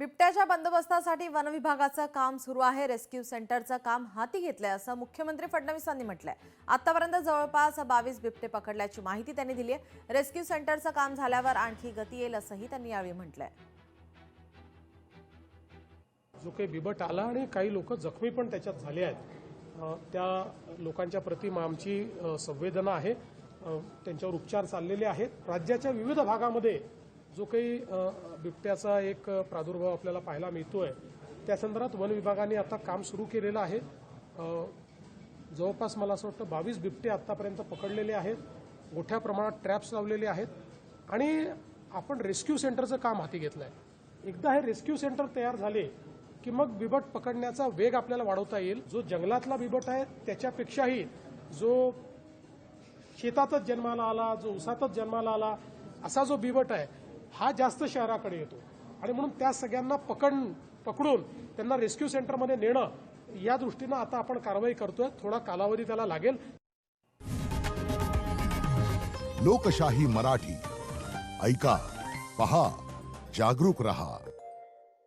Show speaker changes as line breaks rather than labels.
बिबट्याच्या बंदोबस्तासाठी वन विभागाचं काम सुरू आहे। रेस्क्यू सेंटरचं काम हाती घेतलंय असं मुख्यमंत्री फडणवीसांनी म्हटलंय। आतापर्यंत जवळपास 22 बिबटे पकडल्याची माहिती त्यांनी दिली आहे। रेस्क्यू सेंटरचं काम झाल्यावर आणखी गती येईल असंही त्यांनी यावेळी म्हटलंय।
जो काही बिबट आला आणि काही लोक जखमी पण त्याच्यात झाले आहेत, त्या लोकांच्या प्रति आमची संवेदना आहे। त्यांच्यावर उपचार चाललेले आहेत। राज्याच्या विविध भागामध्ये जो काही बिबट्याचा एक प्रादुर्भाव आपल्याला पाहायला मिळतोय, त्या संदर्भात वन विभागाने आता काम सुरू केलेलं आहे। जवळपास मला असं वाटतं 22 बिबटे आतापर्यंत पकडलेले आहेत। मोठ्या प्रमाणात ट्रॅप्स लावलेले आहेत आणि आपण रेस्क्यू सेंटरचं काम हाती घेतलंय। एकदा हे रेस्क्यू सेंटर तयार झाले की मग बिबट पकडण्याचा वेग आपल्याला वाढवता येईल। जो जंगलातला बिबट आहे त्याच्यापेक्षाही जो शेतातच जन्माला आला, जो उसातच जन्माला आला असा जो बिबट आहे हा जास्त शहराकडे येतो आणि म्हणून त्या सगळ्यांना पकडून त्यांना रेस्क्यू सेंटरमध्ये नेणं या दृष्टीने आता आपण कारवाई करतोय। थोडा कालावधी त्याला लागेल।
लोकशाही मराठी ऐका, पहा, जागरूक रहा।